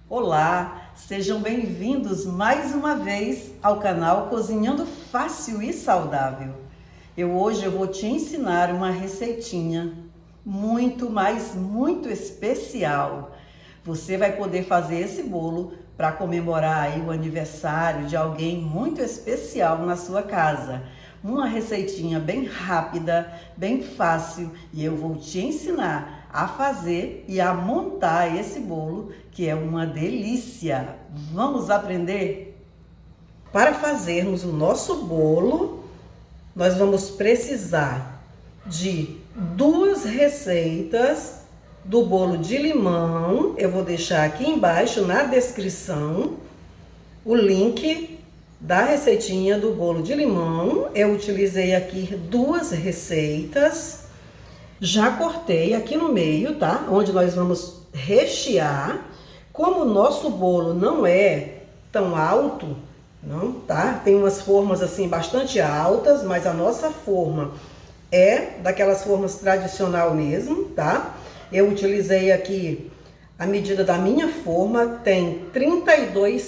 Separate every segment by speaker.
Speaker 1: Olá, sejam bem-vindos mais uma vez ao canal Cozinhando Fácil e Saudável. Hoje eu vou te ensinar uma receitinha muito especial. Você vai poder fazer esse bolo para comemorar aí o aniversário de alguém muito especial na sua casa. Uma receitinha bem rápida, bem fácil, e eu vou te ensinar a fazer e a montar esse bolo, que é uma delícia. Vamos aprender? Para fazermos o nosso bolo, nós vamos precisar de 2 receitas do bolo de limão. Eu vou deixar aqui embaixo na descrição o link da receitinha do bolo de limão. Eu utilizei aqui 2 receitas. Já cortei aqui no meio, tá? Onde nós vamos rechear. Como o nosso bolo não é tão alto, não, tá? Tem umas formas assim bastante altas, mas a nossa forma é daquelas formas tradicional mesmo, tá? Eu utilizei aqui a medida da minha forma, tem 32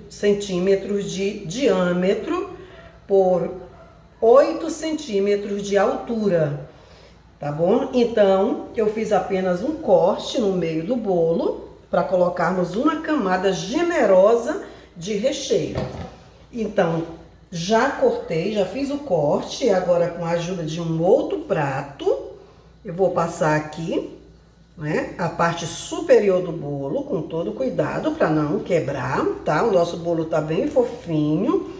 Speaker 1: centímetros de diâmetro por 8 centímetros de altura, tá bom? Então, eu fiz apenas um corte no meio do bolo para colocarmos uma camada generosa de recheio. Então, já cortei, já fiz o corte, agora com a ajuda de um outro prato, eu vou passar aqui, né, a parte superior do bolo, com todo cuidado para não quebrar, tá? O nosso bolo tá bem fofinho,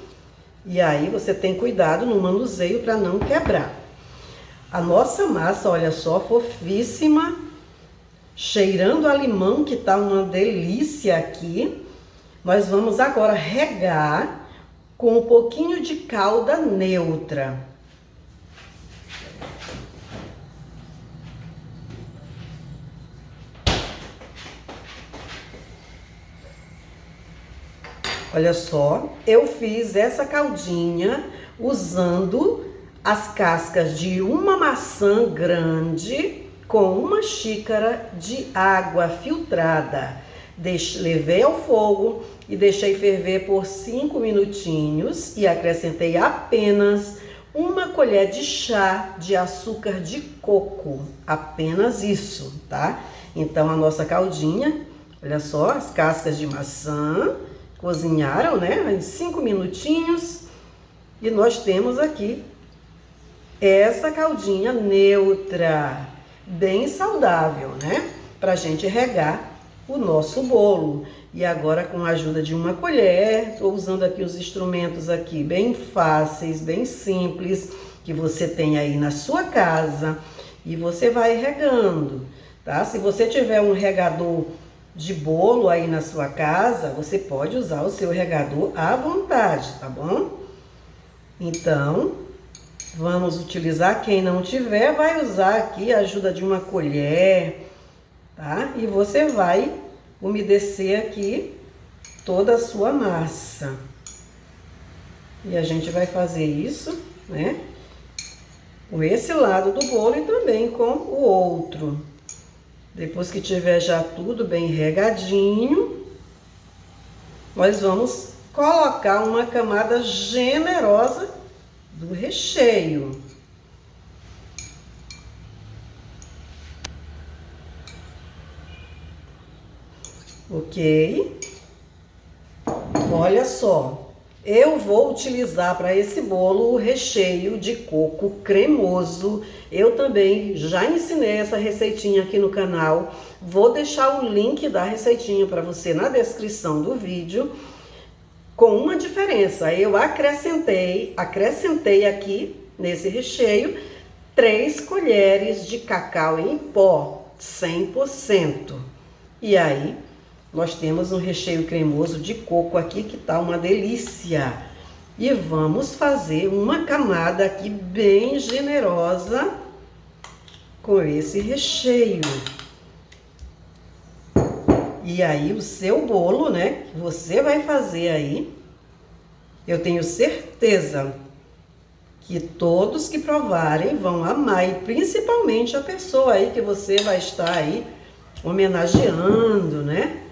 Speaker 1: e aí você tem cuidado no manuseio para não quebrar. A nossa massa, olha só, fofíssima, cheirando a limão, que tá uma delícia aqui. Nós vamos agora regar com um pouquinho de calda neutra. Olha só, eu fiz essa caldinha usando as cascas de uma maçã grande com uma xícara de água filtrada. Levei ao fogo e deixei ferver por 5 minutinhos e acrescentei apenas uma colher de chá de açúcar de coco. Apenas isso, tá? Então a nossa caldinha, olha só, as cascas de maçã cozinharam, né, em 5 minutinhos, e nós temos aqui essa caldinha neutra, bem saudável, né, pra gente regar o nosso bolo. E agora, com a ajuda de uma colher, tô usando aqui os instrumentos aqui bem fáceis, bem simples, que você tem aí na sua casa, e você vai regando, tá? Se você tiver um regador de bolo aí na sua casa, você pode usar o seu regador à vontade, tá bom? Então, vamos utilizar. Quem não tiver, vai usar aqui a ajuda de uma colher, tá? E você vai umedecer aqui toda a sua massa. E a gente vai fazer isso, né, com esse lado do bolo e também com o outro. Depois que tiver já tudo bem regadinho, nós vamos colocar uma camada generosa do recheio. Ok? Olha só, eu vou utilizar para esse bolo o recheio de coco cremoso. Eu também já ensinei essa receitinha aqui no canal. Vou deixar o link da receitinha para você na descrição do vídeo. Com uma diferença, eu acrescentei aqui nesse recheio 3 colheres de cacau em pó, 100%. E aí, nós temos um recheio cremoso de coco aqui que tá uma delícia. E vamos fazer uma camada aqui bem generosa com esse recheio. E aí o seu bolo, né, que você vai fazer aí, eu tenho certeza que todos que provarem vão amar, e principalmente a pessoa aí que você vai estar aí homenageando, né?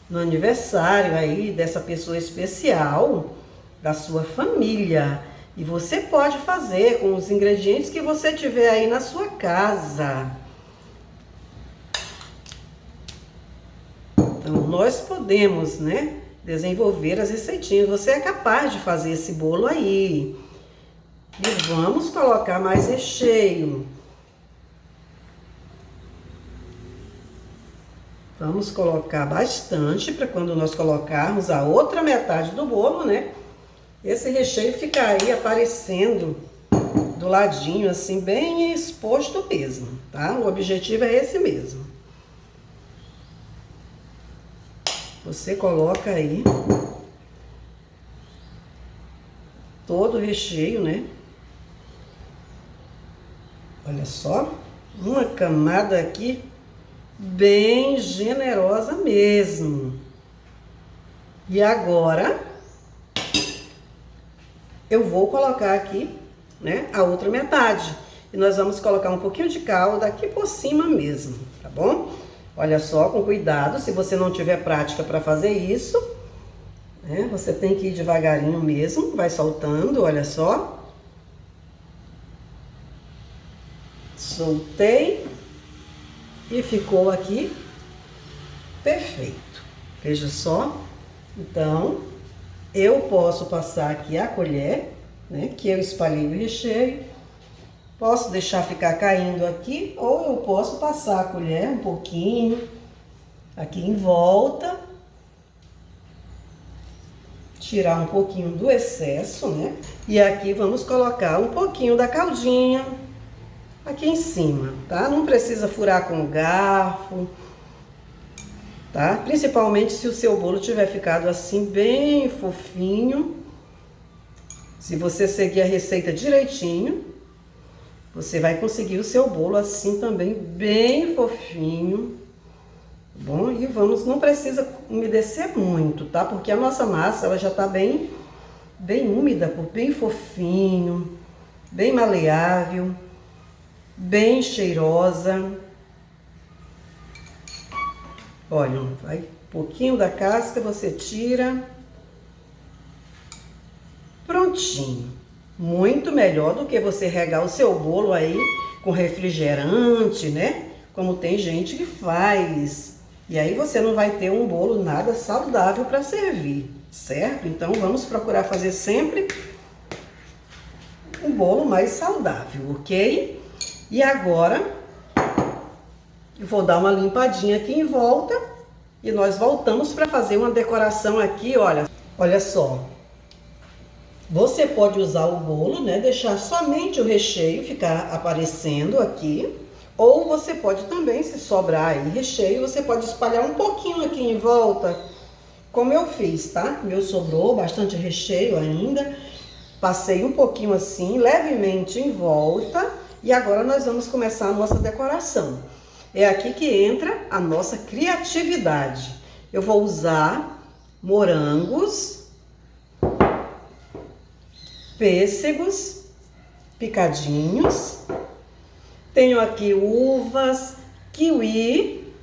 Speaker 1: no aniversário aí dessa pessoa especial da sua família. E você pode fazer com os ingredientes que você tiver aí na sua casa. Então, nós podemos, né, desenvolver as receitinhas. Você é capaz de fazer esse bolo aí. E vamos colocar mais recheio. Vamos colocar bastante para quando nós colocarmos a outra metade do bolo, né? Esse recheio ficar aí aparecendo do ladinho, assim, bem exposto mesmo, tá? O objetivo é esse mesmo. Você coloca aí todo o recheio, né? Olha só, uma camada aqui bem generosa mesmo. E agora eu vou colocar aqui, né, a outra metade. E nós vamos colocar um pouquinho de calda aqui por cima mesmo, tá bom? Olha só, com cuidado, se você não tiver prática para fazer isso, né, você tem que ir devagarinho mesmo, vai soltando, olha só. Soltei e ficou aqui perfeito. Veja só. Então, eu posso passar aqui a colher, né, que eu espalhei o recheio. Posso deixar ficar caindo aqui, ou eu posso passar a colher um pouquinho aqui em volta. Tirar um pouquinho do excesso, né? E aqui vamos colocar um pouquinho da caldinha aqui em cima, tá? Não precisa furar com o garfo, tá? Principalmente se o seu bolo tiver ficado assim bem fofinho. Se você seguir a receita direitinho, você vai conseguir o seu bolo assim também bem fofinho. Bom, e vamos, não precisa umedecer muito, tá? Porque a nossa massa, ela já tá bem úmida, bem fofinho, bem maleável, bem cheirosa. Olha, vai um pouquinho da casca, você tira. Prontinho. Muito melhor do que você regar o seu bolo aí com refrigerante, né? Como tem gente que faz. E aí você não vai ter um bolo nada saudável para servir, certo? Então vamos procurar fazer sempre um bolo mais saudável, ok? E agora eu vou dar uma limpadinha aqui em volta e nós voltamos para fazer uma decoração aqui, olha. Olha só. Você pode usar o bolo, né? Deixar somente o recheio ficar aparecendo aqui. Ou você pode também, se sobrar aí recheio, você pode espalhar um pouquinho aqui em volta, como eu fiz, tá? Meu sobrou bastante recheio ainda. Passei um pouquinho assim, levemente em volta. E agora nós vamos começar a nossa decoração. É aqui que entra a nossa criatividade. Eu vou usar morangos, pêssegos picadinhos. Tenho aqui uvas, kiwi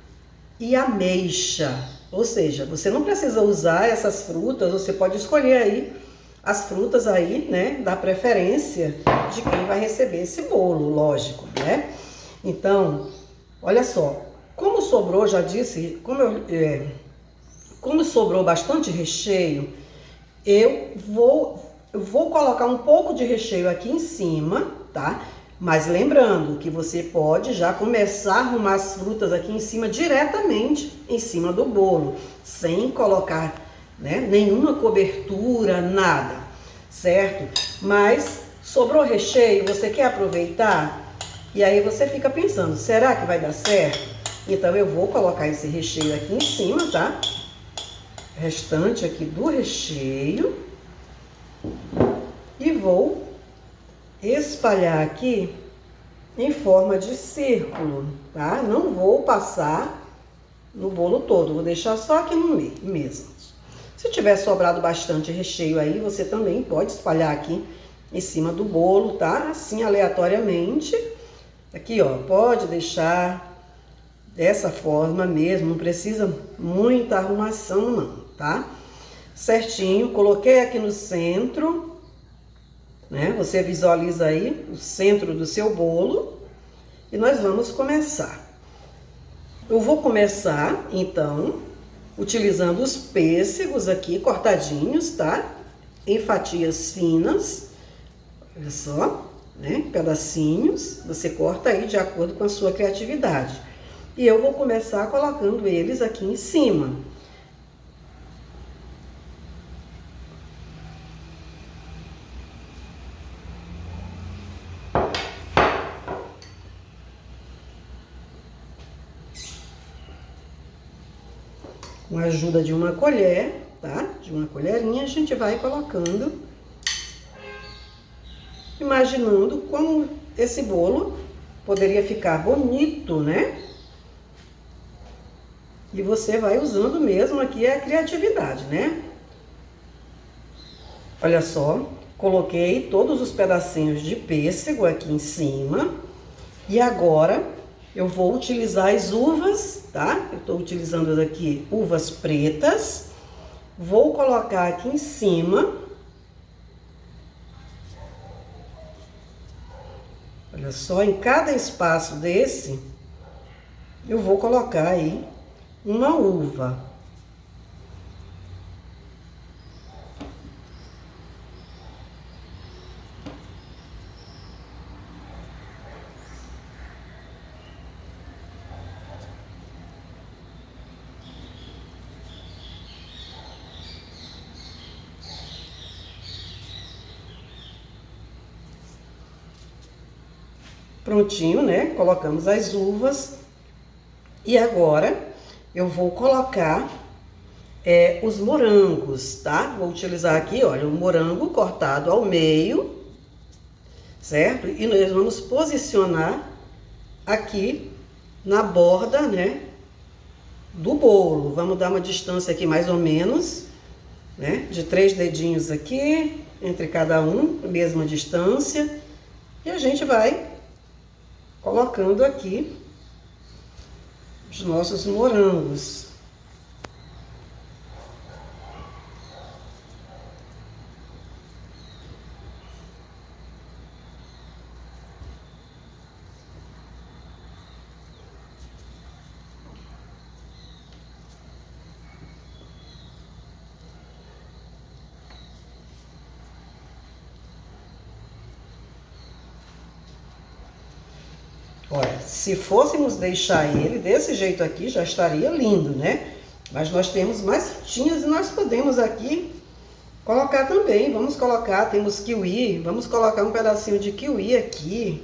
Speaker 1: e ameixa. Ou seja, você não precisa usar essas frutas, você pode escolher aí as frutas aí, né, da preferência de quem vai receber esse bolo, lógico, né? Então, olha só, como sobrou, já disse, como sobrou bastante recheio, eu vou colocar um pouco de recheio aqui em cima, tá? Mas lembrando que você pode já começar a arrumar as frutas aqui em cima, diretamente em cima do bolo, sem colocar, né, nenhuma cobertura, nada, certo? Mas sobrou recheio, você quer aproveitar? E aí você fica pensando, será que vai dar certo? Então eu vou colocar esse recheio aqui em cima, tá? Restante aqui do recheio. E vou espalhar aqui em forma de círculo, tá? Não vou passar no bolo todo, vou deixar só aqui no meio mesmo. Se tiver sobrado bastante recheio aí, você também pode espalhar aqui em cima do bolo, tá? Assim, aleatoriamente. Aqui, ó, pode deixar dessa forma mesmo, não precisa muita arrumação não, tá? Certinho, coloquei aqui no centro, né? Você visualiza aí o centro do seu bolo e nós vamos começar. Eu vou começar, então, utilizando os pêssegos aqui cortadinhos, tá? Em fatias finas, olha só, né? Pedacinhos, você corta aí de acordo com a sua criatividade. E eu vou começar colocando eles aqui em cima. Com a ajuda de uma colher, tá? De uma colherinha, a gente vai colocando, imaginando como esse bolo poderia ficar bonito, né? E você vai usando mesmo aqui a criatividade, né? Olha só, coloquei todos os pedacinhos de pêssego aqui em cima. E agora eu vou utilizar as uvas, tá? Eu tô utilizando aqui uvas pretas. Vou colocar aqui em cima. Olha só, em cada espaço desse, eu vou colocar aí uma uva. Prontinho, né? Colocamos as uvas. E agora eu vou colocar os morangos, tá? Vou utilizar aqui, olha, o morango cortado ao meio, certo? E nós vamos posicionar aqui na borda, né, do bolo. Vamos dar uma distância aqui mais ou menos, né, de 3 dedinhos aqui, entre cada um, a mesma distância. E a gente vai colocando aqui os nossos morangos. Olha, se fôssemos deixar ele desse jeito aqui, já estaria lindo, né? Mas nós temos mais frutinhas e nós podemos aqui colocar também. Vamos colocar, temos kiwi, vamos colocar um pedacinho de kiwi aqui.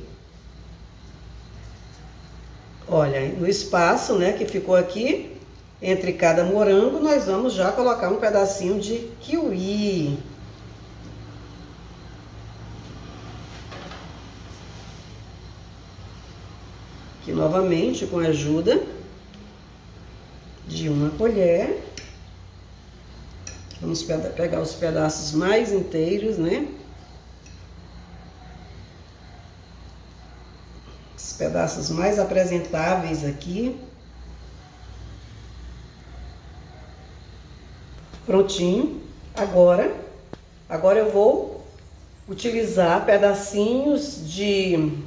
Speaker 1: Olha, no espaço, né, que ficou aqui, entre cada morango, nós vamos já colocar um pedacinho de kiwi. Aqui novamente com a ajuda de uma colher. Vamos pegar os pedaços mais inteiros, né? Os pedaços mais apresentáveis aqui. Prontinho. Agora eu vou utilizar pedacinhos de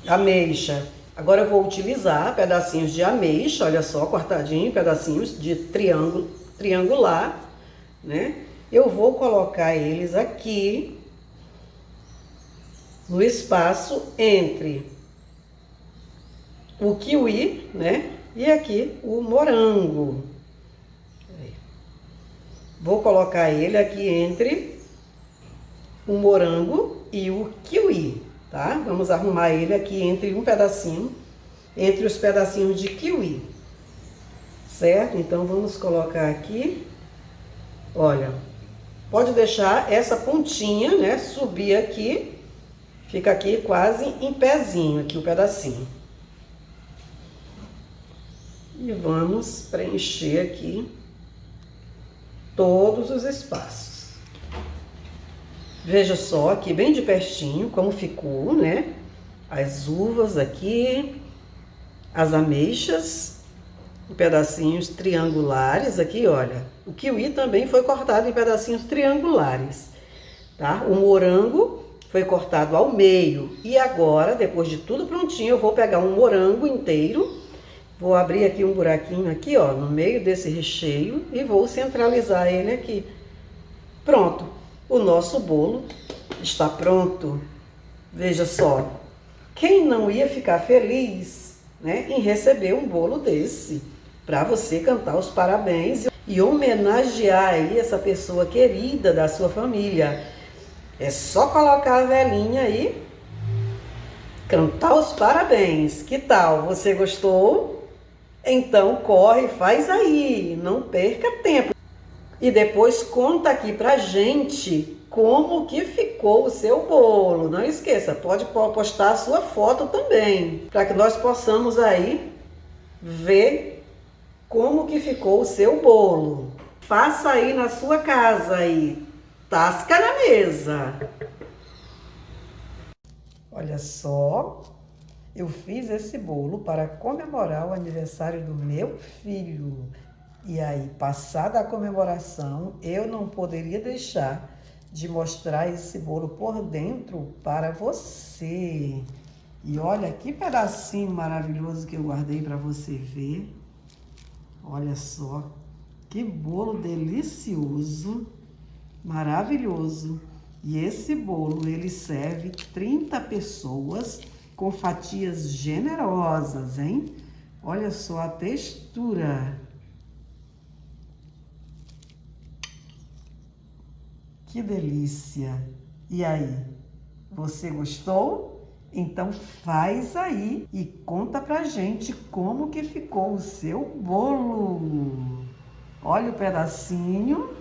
Speaker 1: ameixa. Agora eu vou utilizar pedacinhos de ameixa, olha só, cortadinho, pedacinhos de triangular, né? Eu vou colocar eles aqui no espaço entre o kiwi, né? E aqui o morango. Vou colocar ele aqui entre o morango e o kiwi, tá? Vamos arrumar ele aqui entre um pedacinho, entre os pedacinhos de kiwi, certo? Então, vamos colocar aqui, olha, pode deixar essa pontinha, né, subir aqui, fica aqui quase em pezinho, aqui o pedacinho. E vamos preencher aqui todos os espaços. Veja só aqui bem de pertinho como ficou, né? As uvas aqui, as ameixas em pedacinhos triangulares aqui, olha. O kiwi também foi cortado em pedacinhos triangulares, tá? O morango foi cortado ao meio. E agora, depois de tudo prontinho, eu vou pegar um morango inteiro, vou abrir aqui um buraquinho aqui, ó, no meio desse recheio e vou centralizar ele aqui. Pronto, o nosso bolo está pronto. Veja só, quem não ia ficar feliz, né, em receber um bolo desse, para você cantar os parabéns e homenagear aí essa pessoa querida da sua família. É só colocar a velhinha aí, cantar os parabéns. Que tal? Você gostou? Então corre, faz aí, não perca tempo. E depois conta aqui pra gente como que ficou o seu bolo. Não esqueça, pode postar a sua foto também, para que nós possamos aí ver como que ficou o seu bolo. Faça aí na sua casa aí, tasca na mesa. Olha só, eu fiz esse bolo para comemorar o aniversário do meu filho. E aí, passada a comemoração, eu não poderia deixar de mostrar esse bolo por dentro para você. E olha que pedacinho maravilhoso que eu guardei para você ver. Olha só, que bolo delicioso, maravilhoso. E esse bolo, ele serve 30 pessoas com fatias generosas, hein? Olha só a textura. Que delícia! E aí, você gostou? Então faz aí e conta pra gente como que ficou o seu bolo. Olha o pedacinho